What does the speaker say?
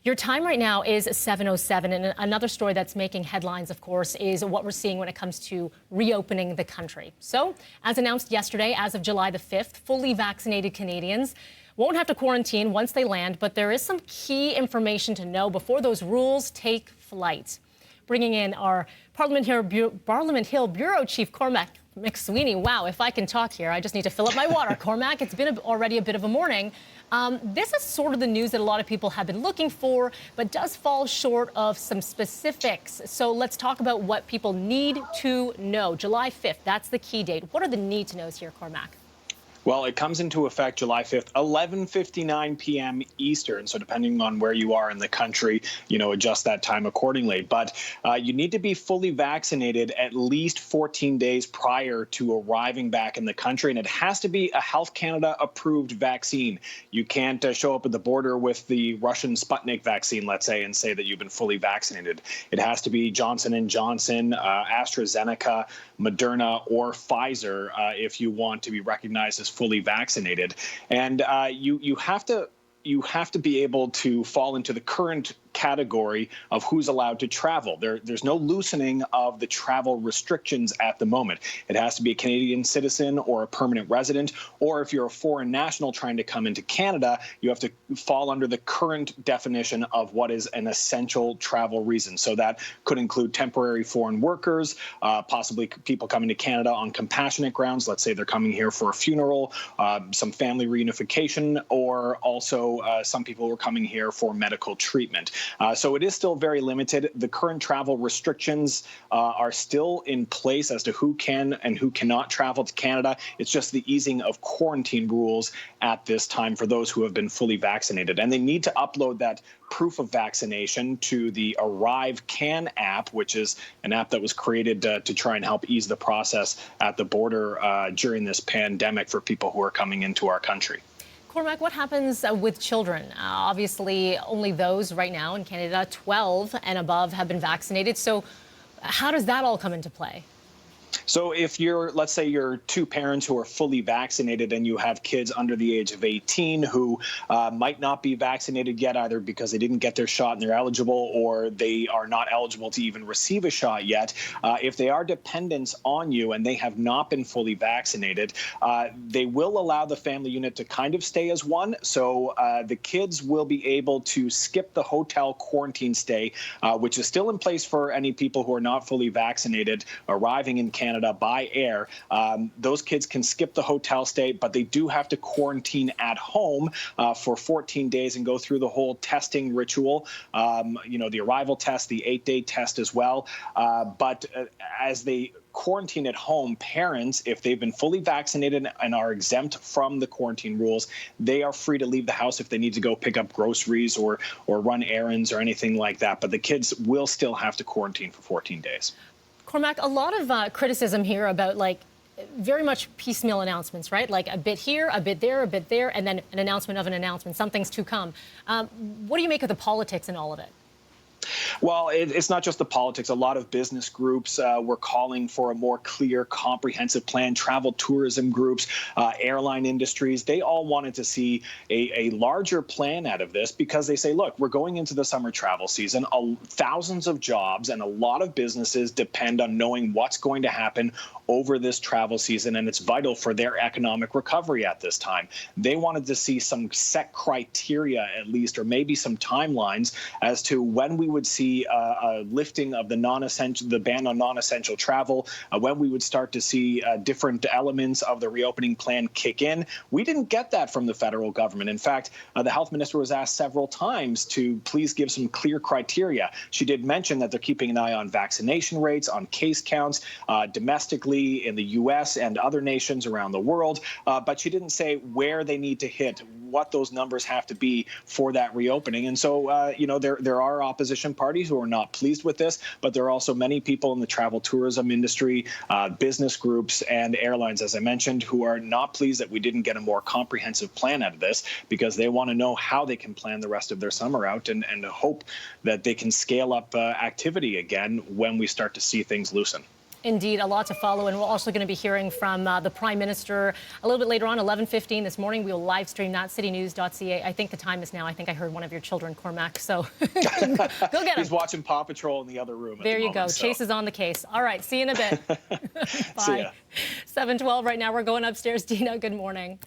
Your time right now is 7:07, and another story that's making headlines, of course, is what we're seeing when it comes to reopening the country. So, as announced yesterday, as of July the 5th, fully vaccinated Canadians won't have to quarantine once they land, but there is some key information to know before those rules take flight. Bringing in our Parliament Hill Bureau Chief Cormac Mac Sweeney. Wow, if I can talk here, I just need to fill up my water. Cormac, it's been already a bit of a morning. This is sort of the news that a lot of people have been looking for, but does fall short of some specifics. So let's talk about what people need to know. July 5th, that's the key date. What are the need to knows here, Cormac? Well, it comes into effect July 5th, 11:59 p.m. Eastern. So depending on where you are in the country, adjust that time accordingly. But you need to be fully vaccinated at least 14 days prior to arriving back in the country. And it has to be a Health Canada approved vaccine. You can't show up at the border with the Russian Sputnik vaccine, let's say, and say that you've been fully vaccinated. It has to be Johnson & Johnson, AstraZeneca, Moderna, or Pfizer if you want to be recognized as fully vaccinated. And you have to be able to fall into the current category of who's allowed to travel. There's no loosening of the travel restrictions at the moment. It has to be a Canadian citizen or a permanent resident, or if you're a foreign national trying to come into Canada, you have to fall under the current definition of what is an essential travel reason. So that could include temporary foreign workers, possibly people coming to Canada on compassionate grounds. Let's say they're coming here for a funeral, some family reunification, or also some people who are coming here for medical treatment. So it is still very limited. The current travel restrictions are still in place as to who can and who cannot travel to Canada. It's just the easing of quarantine rules at this time for those who have been fully vaccinated. And they need to upload that proof of vaccination to the Arrive Can app, which is an app that was created to try and help ease the process at the border during this pandemic for people who are coming into our country. Cormac, what happens with children? Obviously, only those right now in Canada, 12 and above, have been vaccinated. So how does that all come into play? So if let's say you're two parents who are fully vaccinated and you have kids under the age of 18 who might not be vaccinated yet, either because they didn't get their shot and they're eligible, or they are not eligible to even receive a shot yet. If they are dependents on you and they have not been fully vaccinated, they will allow the family unit to kind of stay as one. So the kids will be able to skip the hotel quarantine stay, which is still in place for any people who are not fully vaccinated arriving in Canada by air. Those kids can skip the hotel stay, but they do have to quarantine at home for 14 days and go through the whole testing ritual, the arrival test, the 8-day test as well. But as they quarantine at home, parents, if they've been fully vaccinated and are exempt from the quarantine rules, they are free to leave the house if they need to go pick up groceries or run errands or anything like that. But the kids will still have to quarantine for 14 days. Cormac, a lot of criticism here about very much piecemeal announcements, right? Like a bit here, a bit there, and then an announcement of an announcement. Something's to come. What do you make of the politics in all of it? Well, it's not just the politics. A lot of business groups were calling for a more clear, comprehensive plan. Travel tourism groups, airline industries, they all wanted to see a larger plan out of this because they say, look, we're going into the summer travel season. Thousands of jobs and a lot of businesses depend on knowing what's going to happen over this travel season, and it's vital for their economic recovery at this time. They wanted to see some set criteria, at least, or maybe some timelines as to when we would see a lifting of the ban on non-essential travel, when we would start to see different elements of the reopening plan kick in. We didn't get that from the federal government. In fact, the health minister was asked several times to please give some clear criteria. She did mention that they're keeping an eye on vaccination rates, on case counts, domestically in the U.S. and other nations around the world, but she didn't say where they need to hit, what those numbers have to be for that reopening. And so, there are opposition parties who are not pleased with this, but there are also many people in the travel tourism industry, business groups and airlines, as I mentioned, who are not pleased that we didn't get a more comprehensive plan out of this because they want to know how they can plan the rest of their summer out and hope that they can scale up activity again when we start to see things loosen. Indeed, a lot to follow, and we're also going to be hearing from the Prime Minister a little bit later on, 11:15 this morning. We'll live stream that, citynews.ca. I think the time is now. I think I heard one of your children, Cormac, so go get him. He's watching Paw Patrol in the other room. There you go. Chase is on the case. All right, see you in a bit. Bye. See ya. 7:12 right now. We're going upstairs. Dina, good morning.